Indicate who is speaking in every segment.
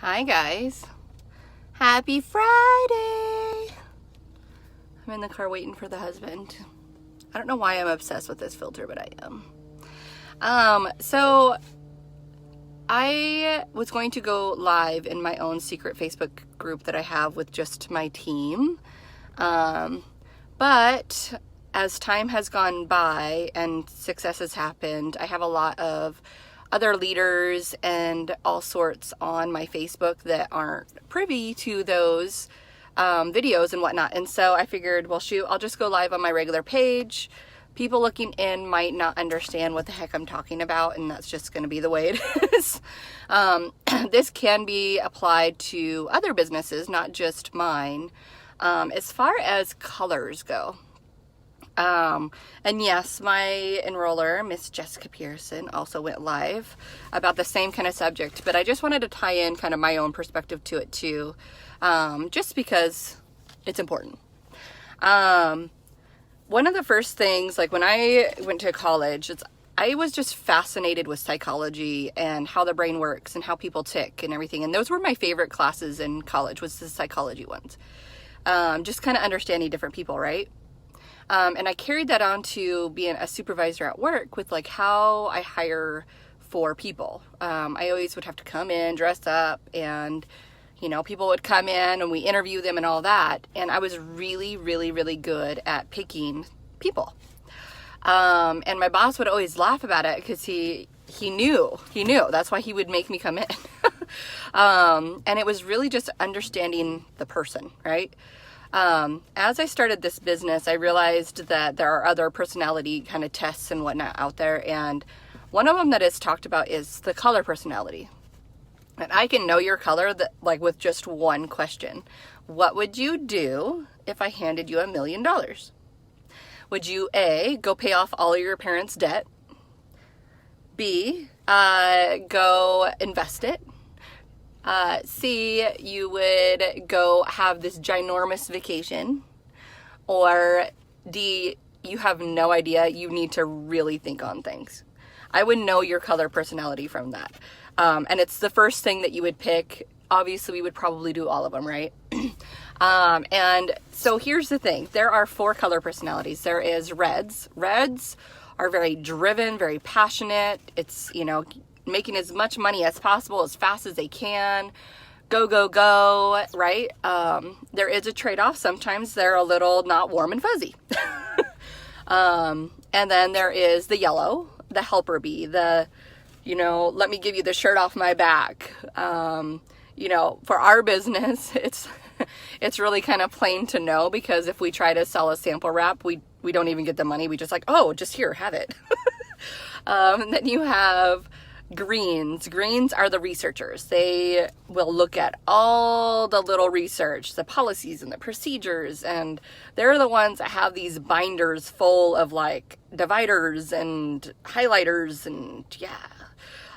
Speaker 1: Hi guys. Happy Friday. I'm in the car waiting for the husband. I don't know why I'm obsessed with this filter, but I am. So I was going to go live in my own secret Facebook group that I have with just my team. But as time has gone by and success has happened, I have a lot of other leaders and all sorts on my Facebook that aren't privy to those videos and whatnot. And so I figured, well, shoot, I'll just go live on my regular page. People looking in might not understand what the heck I'm talking about, and that's just going to be the way it is. This can be applied to other businesses, not just mine, as far as colors go. And yes, my enroller, Miss Jessica Pearson, also went live about the same kind of subject, but I just wanted to tie in kind of my own perspective to it too, just because it's important. One of the first things, like when I went to college, I was just fascinated with psychology and how the brain works and how people tick and everything. And those were my favorite classes in college, was the psychology ones. Just kind of understanding different people, right? And I carried that on to being a supervisor at work with like how I hire for people. I always would have to come in, dress up, and people would come in and we interview them and all that. And I was really, really, really good at picking people. And my boss would always laugh about it because he knew. That's why he would make me come in. And it was really just understanding the person, right? As I started this business, I realized that there are other personality kind of tests and whatnot out there. And one of them that is talked about is the color personality. And I can know your color with just one question. What would you do if I handed you $1 million? Would you A, go pay off all of your parents' debt? B, go invest it? C, you would go have this ginormous vacation? Or D, you have no idea, you need to really think on things? I would know your color personality from that. And it's the first thing that you would pick. Obviously, we would probably do all of them, right? And so here's the thing. There are 4 color personalities. There is reds. Reds are very driven, very passionate. It's, making as much money as possible, as fast as they can. Go, go, go, right? There is a trade-off. Sometimes they're a little not warm and fuzzy. And then there is the yellow, the helper bee, the, let me give you the shirt off my back. For our business, it's really kind of plain to know, because if we try to sell a sample wrap, we don't even get the money. We just just here, have it. And then you have greens. Greens are the researchers. They will look at all the little research, the policies and the procedures, and they're the ones that have these binders full of like dividers and highlighters and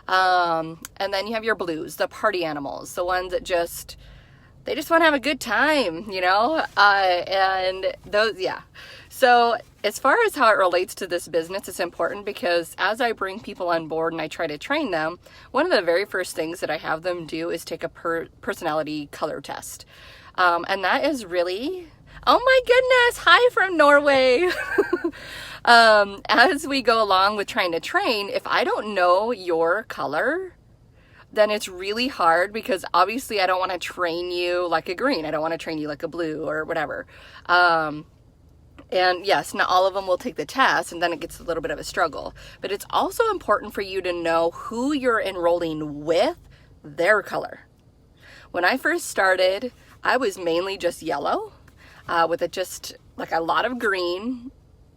Speaker 1: and then you have your blues, the party animals, the ones that they just want to have a good time, and those, So as far as how it relates to this business, it's important because as I bring people on board and I try to train them, one of the very first things that I have them do is take a personality color test. And that is really, oh my goodness, hi from Norway. As we go along with trying to train, if I don't know your color, then it's really hard, because obviously I don't want to train you like a green. I don't want to train you like a blue or whatever. And yes, not all of them will take the test, and then it gets a little bit of a struggle. But it's also important for you to know who you're enrolling with, their color. When I first started, I was mainly just yellow, with just like a lot of green.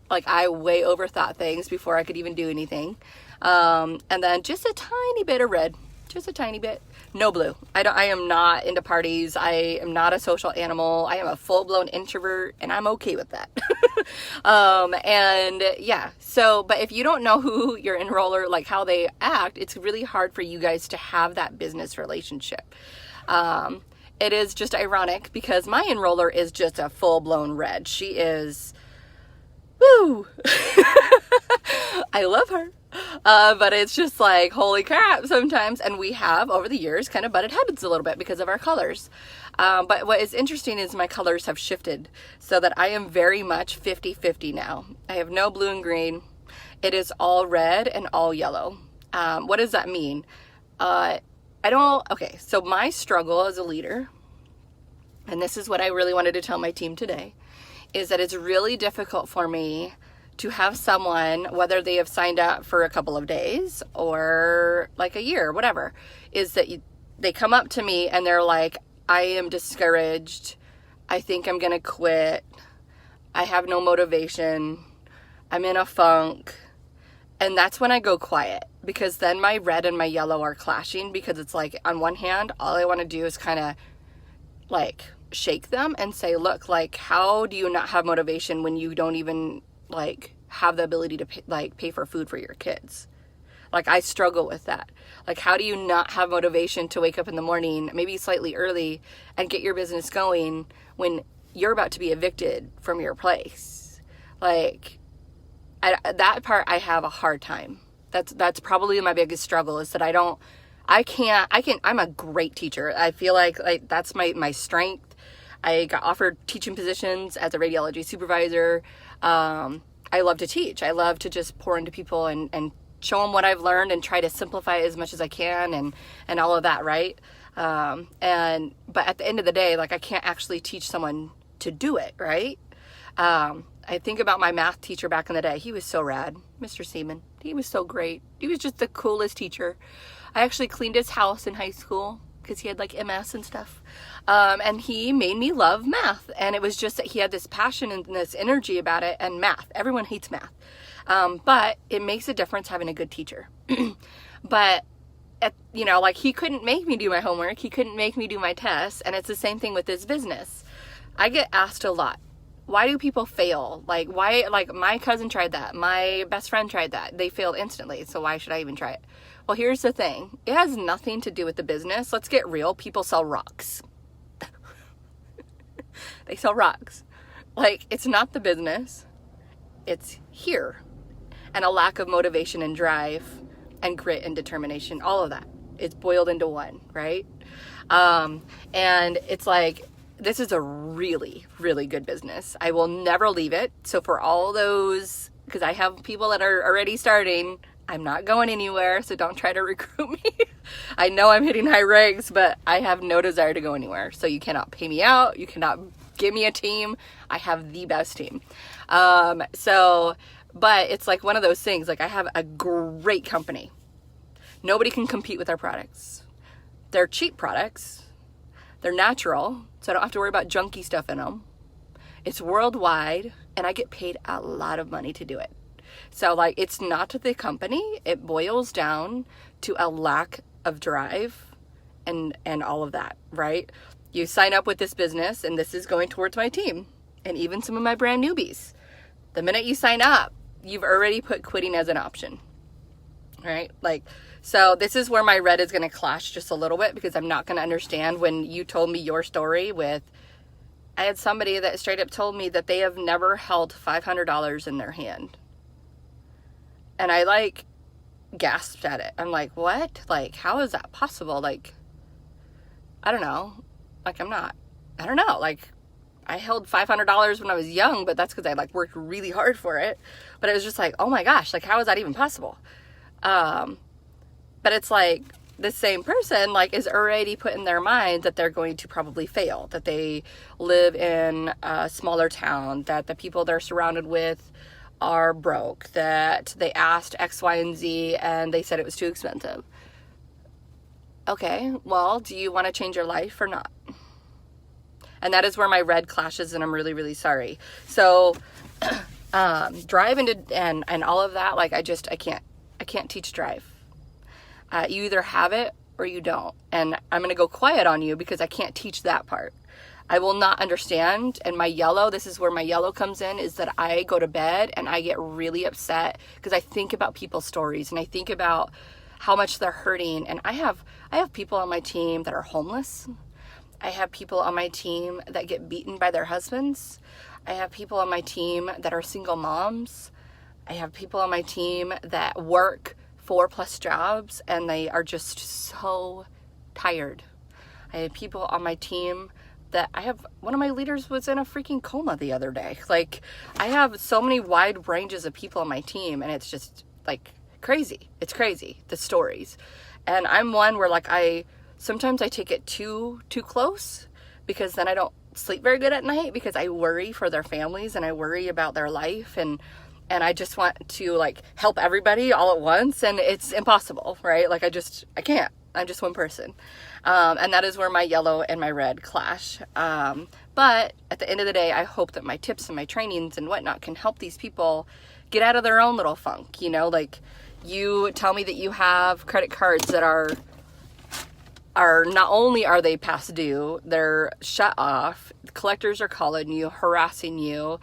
Speaker 1: Like I way overthought things before I could even do anything. And then just a tiny bit of red. Just a tiny bit. No blue. I am not into parties. I am not a social animal. I am a full-blown introvert, and I'm okay with that. But if you don't know who your enroller, like how they act, it's really hard for you guys to have that business relationship. It is just ironic because my enroller is just a full-blown red. She is, woo! I love her. But it's just like, holy crap sometimes. And we have, over the years, kind of butted heads a little bit because of our colors. But what is interesting is my colors have shifted so that I am very much 50-50 now. I have no blue and green. It is all red and all yellow. What does that mean? Okay, so my struggle as a leader, and this is what I really wanted to tell my team today, is that it's really difficult for me to have someone, whether they have signed up for a couple of days or like a year, whatever, is that they come up to me and they're like, I am discouraged. I think I'm going to quit. I have no motivation. I'm in a funk. And that's when I go quiet, because then my red and my yellow are clashing, because it's like, on one hand, all I want to do is kind of like shake them and say, look, like, how do you not have motivation when you don't even like have the ability to pay for food for your kids? Like, I struggle with that. Like, how do you not have motivation to wake up in the morning, maybe slightly early, and get your business going when you're about to be evicted from your place? Like, that part I have a hard time. That's probably my biggest struggle, is that I'm a great teacher. I feel like that's my strength. I got offered teaching positions as a radiology supervisor. I love to teach. I love to just pour into people and show them what I've learned and try to simplify it as much as I can and all of that, right? But at the end of the day, like, I can't actually teach someone to do it, right? I think about my math teacher back in the day. He was so rad, Mr. Seaman. He was so great. He was just the coolest teacher. I actually cleaned his house in high school because he had like MS and stuff. And he made me love math. And it was just that he had this passion and this energy about it, and math. Everyone hates math. But it makes a difference having a good teacher. But, like, he couldn't make me do my homework. He couldn't make me do my tests. And it's the same thing with this business. I get asked a lot, why do people fail? Like, why? Like, my cousin tried that. My best friend tried that. They failed instantly. So why should I even try it? Well, here's the thing. It has nothing to do with the business. Let's get real. People sell rocks. They sell rocks. Like, it's not the business. It's here. And a lack of motivation and drive and grit and determination. All of that. It's boiled into one, right? And it's like, this is a really, really good business. I will never leave it. So for all those, because I have people that are already starting, I'm not going anywhere, so don't try to recruit me. I know I'm hitting high ranks, but I have no desire to go anywhere. So you cannot pay me out. You cannot give me a team. I have the best team. But it's like one of those things, like, I have a great company. Nobody can compete with our products. They're cheap products. They're natural, so I don't have to worry about junky stuff in them. It's worldwide, and I get paid a lot of money to do it. So, like, it's not the company. It boils down to a lack of drive and all of that, right? You sign up with this business, and this is going towards my team and even some of my brand newbies. The minute you sign up, you've already put quitting as an option, right? Like, so this is where my red is going to clash just a little bit, because I'm not going to understand when you told me your story with, I had somebody that straight up told me that they have never held $500 in their hand. And I like gasped at it. I'm like, what? Like, how is that possible? Like, I don't know. Like, I don't know. Like, I held $500 when I was young, but that's because I like worked really hard for it. But it was just like, oh my gosh, like, how is that even possible? But it's like, the same person, like, is already put in their mind that they're going to probably fail, that they live in a smaller town, that the people they're surrounded with are broke, that they asked X, Y, and Z and they said it was too expensive. Okay, well, do you want to change your life or not? And that is where my red clashes, and I'm really, really sorry. So, drive and all of that, like, I can't teach drive. You either have it or you don't. And I'm going to go quiet on you because I can't teach that part. I will not understand. And my yellow, this is where my yellow comes in, is that I go to bed and I get really upset because I think about people's stories and I think about how much they're hurting. And I have people on my team that are homeless. I have people on my team that get beaten by their husbands. I have people on my team that are single moms. I have people on my team that work 4+ jobs and they are just so tired. I have people on my team that one of my leaders was in a freaking coma the other day. Like, I have so many wide ranges of people on my team, and it's just like crazy. It's crazy, the stories. And I'm one where like sometimes I take it too close, because then I don't sleep very good at night, because I worry for their families and I worry about their life, and I just want to like help everybody all at once, and it's impossible, right? Like I can't. I'm just one person. And that is where my yellow and my red clash. But at the end of the day, I hope that my tips and my trainings and whatnot can help these people get out of their own little funk. You know, like, you tell me that you have credit cards that are not only are they past due, they're shut off. Collectors are calling you, harassing you.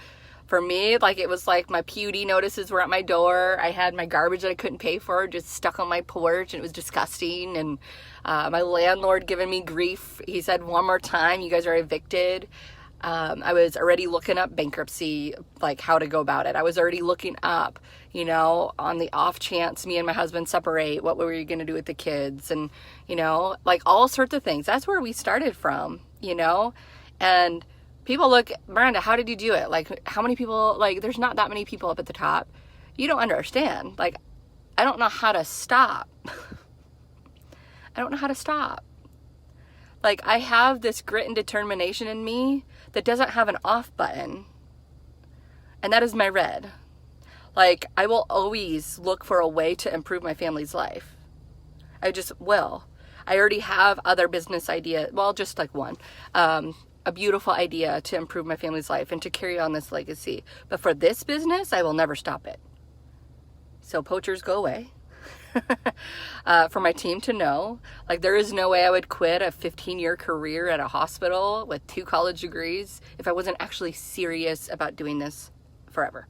Speaker 1: For me, like, it was like my PUD notices were at my door. I had my garbage that I couldn't pay for just stuck on my porch, and it was disgusting. And my landlord giving me grief. He said, one more time, you guys are evicted. I was already looking up bankruptcy, like how to go about it. I was already looking up, you know, on the off chance me and my husband separate, what were you going to do with the kids? And, you know, like all sorts of things. That's where we started from, you know, and people look, Miranda, how did you do it? Like, how many people, like, there's not that many people up at the top. You don't understand. Like, I don't know how to stop. I don't know how to stop. Like, I have this grit and determination in me that doesn't have an off button. And that is my red. Like, I will always look for a way to improve my family's life. I just will. I already have other business ideas. Well, just like one. A beautiful idea to improve my family's life and to carry on this legacy. But for this business, I will never stop it. So poachers, go away. For my team to know, like, there is no way I would quit a 15-year career at a hospital with 2 college degrees if I wasn't actually serious about doing this forever.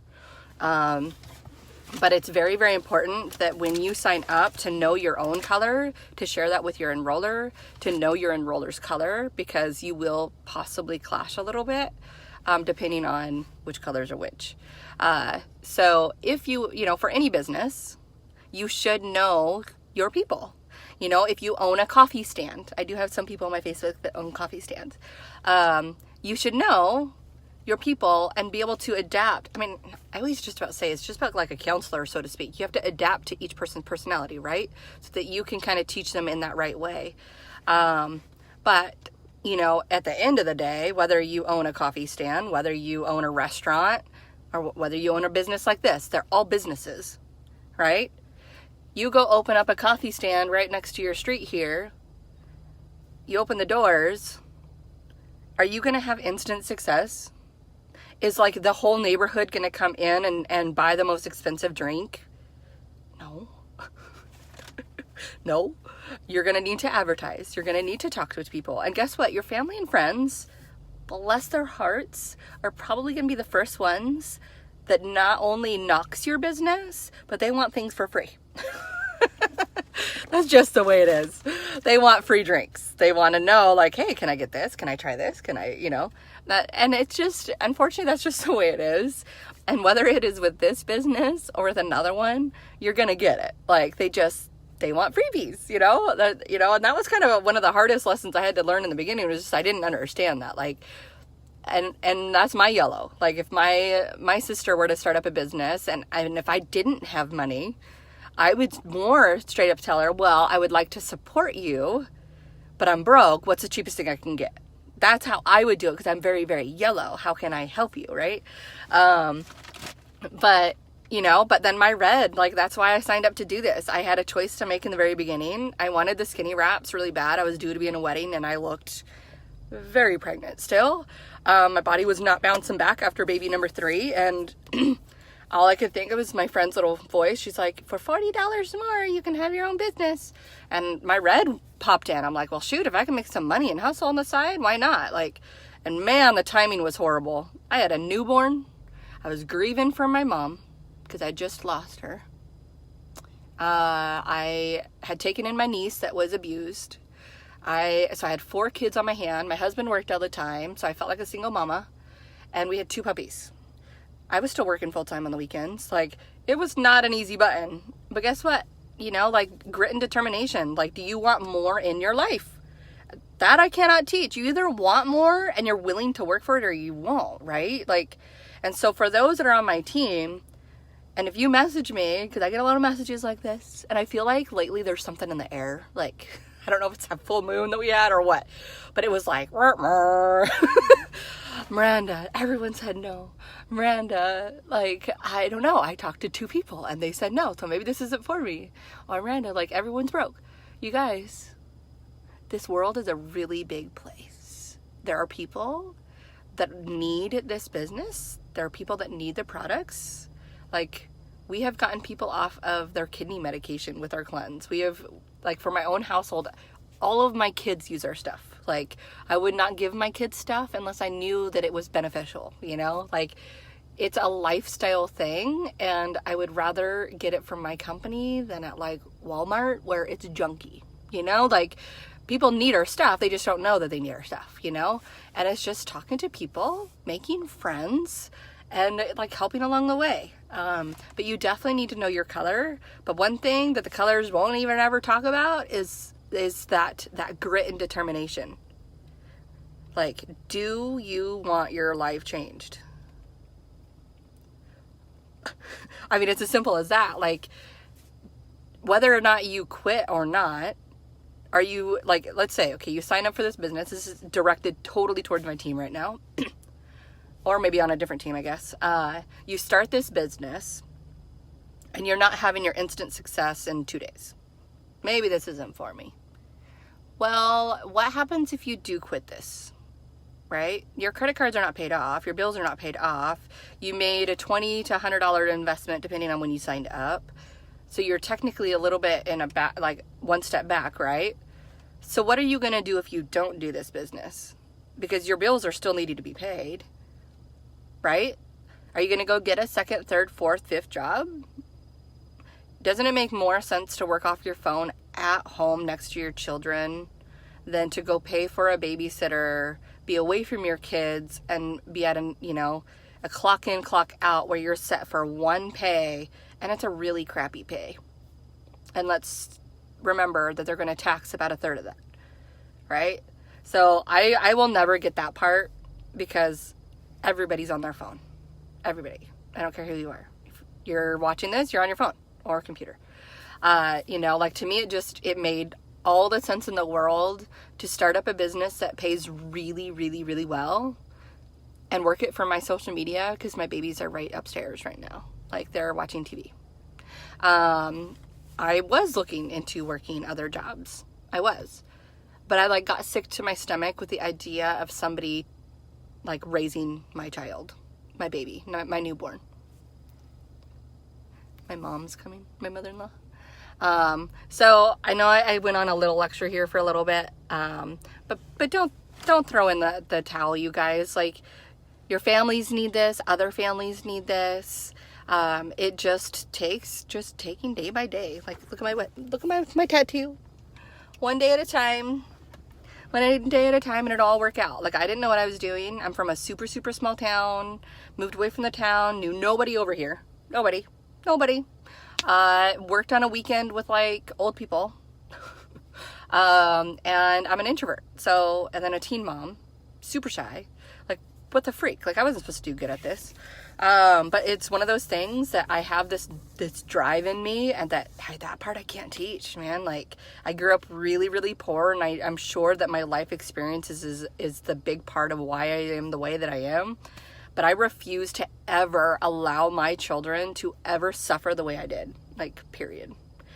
Speaker 1: But it's very, very important that when you sign up to know your own color, to share that with your enroller, to know your enroller's color, because you will possibly clash a little bit, depending on which colors are which. So if you know, for any business, you should know your people. You know, if you own a coffee stand, I do have some people on my Facebook that own coffee stands. You should know your people and be able to adapt. I mean, I always just about say it's just about like a counselor, so to speak. You have to adapt to each person's personality, right? So that you can kind of teach them in that right way. But, you know, at the end of the day, whether you own a coffee stand, whether you own a restaurant, or whether you own a business like this, they're all businesses, right? You go open up a coffee stand right next to your street here. You open the doors. Are you going to have instant success? Is like the whole neighborhood going to come in and buy the most expensive drink? No. No. You're going to need to advertise. You're going to need to talk to people. And guess what? Your family and friends, bless their hearts, are probably going to be the first ones that not only knocks your business, but they want things for free. That's just the way it is. They want free drinks. They want to know, like, hey, can I get this? Can I try this? Can I, you know, that, and it's just, unfortunately, that's just the way it is. And whether it is with this business or with another one, you're going to get it. Like, they want freebies, you know, and that was kind of one of the hardest lessons I had to learn in the beginning, was just, I didn't understand that. Like, and that's my yellow. Like, if my sister were to start up a business and if I didn't have money, I would more straight up tell her, well, I would like to support you, but I'm broke. What's the cheapest thing I can get? That's how I would do it, because I'm very, very yellow. How can I help you, right? But, you know, but then my red, like, that's why I signed up to do this. I had a choice to make in the very beginning. I wanted the skinny wraps really bad. I was due to be in a wedding, and I looked very pregnant still. My body was not bouncing back after baby number 3, and all I could think of was my friend's little voice. She's like, for $40 more, you can have your own business. And my red popped in. I'm like, well, shoot, if I can make some money and hustle on the side, why not? Like, and man, the timing was horrible. I had a newborn. I was grieving for my mom because I just lost her. I had taken in my niece that was abused. So I had 4 kids on my hand. My husband worked all the time, so I felt like a single mama. And we had 2 puppies. I was still working full time on the weekends. Like, It was not an easy button. But guess what? You know, like grit and determination. Like, do you want more in your life? That I cannot teach. You either want more and you're willing to work for it or you won't, right? Like, and so for those that are on my team, and if you message me, because I get a lot of messages like this, and I feel like lately there's something in the air. Like, I don't know if it's that full moon that we had or what, but it was like, Miranda, everyone said no. Miranda, like, I don't know. I talked to 2 people and they said no, so maybe this isn't for me. Or Miranda, like, everyone's broke. You guys, this world is a really big place. There are people that need this business. There are people that need the products. Like, we have gotten people off of their kidney medication with our cleanse. We have, like, for my own household, all of my kids use our stuff. Like, I would not give my kids stuff unless I knew that it was beneficial, you know? Like, it's a lifestyle thing, and I would rather get it from my company than at, like, Walmart where it's junky, you know? Like, people need our stuff. They just don't know that they need our stuff, you know? And it's just talking to people, making friends, and, like, helping along the way. But you definitely need to know your color. But one thing that the colors won't even ever talk about is that grit and determination. Like, do you want your life changed? I mean, it's as simple as that. Like, whether or not you quit or not, are you, like, let's say, okay, you sign up for this business. This is directed totally towards my team right now. Or maybe on a different team, I guess. You start this business and you're not having your instant success in 2 days. Maybe this isn't for me. Well, what happens if you do quit this, right? Your credit cards are not paid off. Your bills are not paid off. You made a $20 to $100 investment depending on when you signed up. So you're technically a little bit in a back, like one step back, right? So what are you going to do if you don't do this business? Because your bills are still needing to be paid, right? Are you going to go get a second, third, fourth, fifth job? Doesn't it make more sense to work off your phone at home next to your children than to go pay for a babysitter, be away from your kids, and be at a clock in, clock out where you're set for one pay, and it's a really crappy pay. And let's remember that they're going to tax about 1/3 of that, right? So I will never get that part because everybody's on their phone. Everybody. I don't care who you are. If you're watching this, you're on your phone or computer. Like, to me, it made all the sense in the world to start up a business that pays really, really, really well and work it for my social media, because my babies are right upstairs right now. Like, they're watching TV. I was looking into working other jobs. I was. But I, got sick to my stomach with the idea of somebody, raising my child, my baby, my newborn. My mom's coming, my mother-in-law. So I know I went on a little lecture here for a little bit, but don't throw in the towel, you guys. Like, your families need this, other families need this. It just takes taking day by day. Like, look at my tattoo. One day at a time, and it'll all work out. Like, I didn't know what I was doing. I'm from a super, super small town, moved away from the town, knew nobody over here. Nobody. Worked on a weekend with, old people. And I'm an introvert. So, and then a teen mom, super shy. Like, what the freak? Like, I wasn't supposed to do good at this. But it's one of those things that I have this drive in me, and that part I can't teach, man. Like, I grew up really, really poor, and I'm sure that my life experiences is the big part of why I am the way that I am. But I refuse to ever allow my children to ever suffer the way I did, period.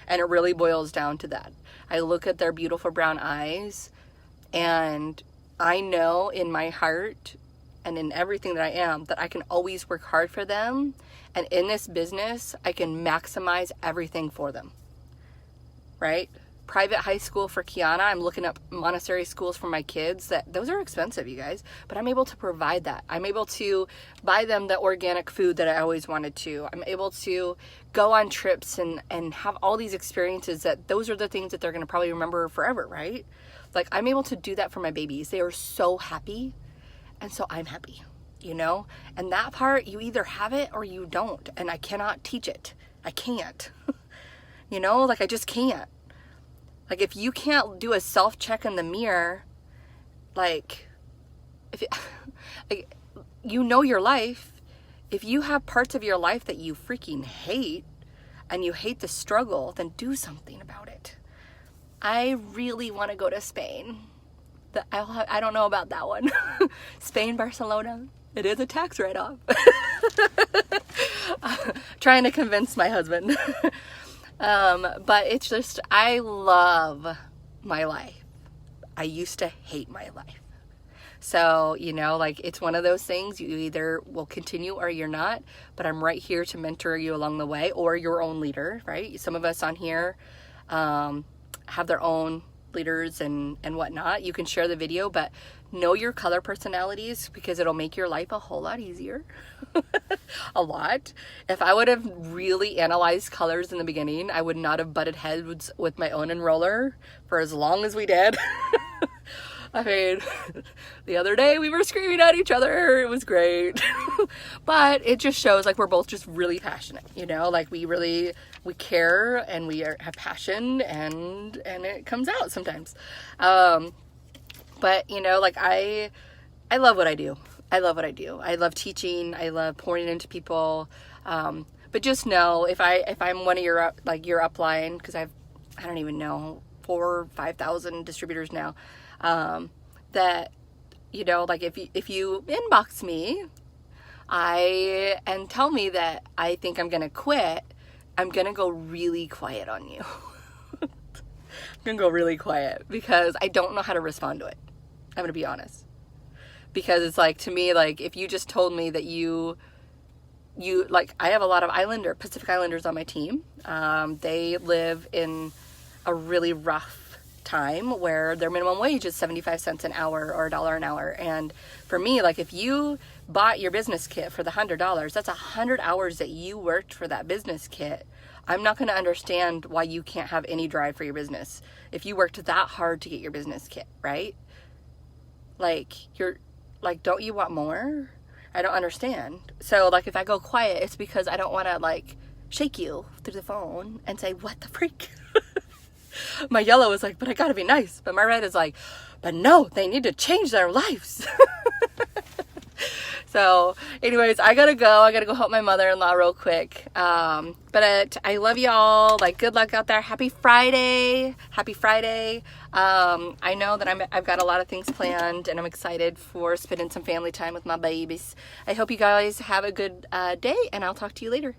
Speaker 1: And it really boils down to that. I look at their beautiful brown eyes, and I know in my heart and in everything that I am that I can always work hard for them. And in this business, I can maximize everything for them, right? Private high school for Kiana. I'm looking up Montessori schools for my kids. Those are expensive, you guys, but I'm able to provide that. I'm able to buy them the organic food that I always wanted to. I'm able to go on trips and have all these experiences that those are the things that they're going to probably remember forever, right? Like, I'm able to do that for my babies. They are so happy, and so I'm happy. you know? And that part, you either have it or you don't. And I cannot teach it. I can't. You know, like I just can't. Like if you can't do a self-check in the mirror, like, if it, like, you know your life. If you have parts of your life that you freaking hate and you hate the struggle, then do something about it. I really want to go to Spain. I don't know about that one. Spain, Barcelona. It is a tax write-off. Trying to convince my husband. But it's just, I love my life. I used to hate my life. So, you know, like it's one of those things, you either will continue or you're not, but I'm right here to mentor you along the way, or your own leader, right? Some of us on here have their own leaders and whatnot. You can share the video, but know your color personalities because it'll make your life a whole lot easier. A lot. If I would have really analyzed colors in the beginning, I would not have butted heads with my own enroller for as long as we did. I mean, the other day we were screaming at each other. It was great. But it just shows like we're both just really passionate, you know, like we care and have passion and it comes out sometimes. But you know, like I love what I do. I love what I do. I love teaching. I love pouring into people. But just know if I'm one of your upline, because I don't even know, 4,000 or 5,000 distributors now. That, you know, like if you inbox me, and tell me that I think I'm going to quit, I'm going to go really quiet on you. I'm going to go really quiet because I don't know how to respond to it. I'm going to be honest. Because it's like, to me, like if you just told me that you like, I have a lot of Pacific Islanders on my team. They live in a really rough time where their minimum wage is 75 cents an hour or $1 an hour. And for me, like if you bought your business kit for the $100, that's 100 hours that you worked for that business kit. I'm not going to understand why you can't have any drive for your business if you worked that hard to get your business kit, right? Like don't you want more? I don't understand. So like if I go quiet, it's because I don't want to like shake you through the phone and say, what the freak? My yellow is like, but I gotta be nice. But my red is like, but no, they need to change their lives. So anyways, I gotta go help my mother-in-law real quick. But I love y'all. Like, good luck out there. Happy Friday. I know that I've got a lot of things planned and I'm excited for spending some family time with my babies. I hope you guys have a good day and I'll talk to you later.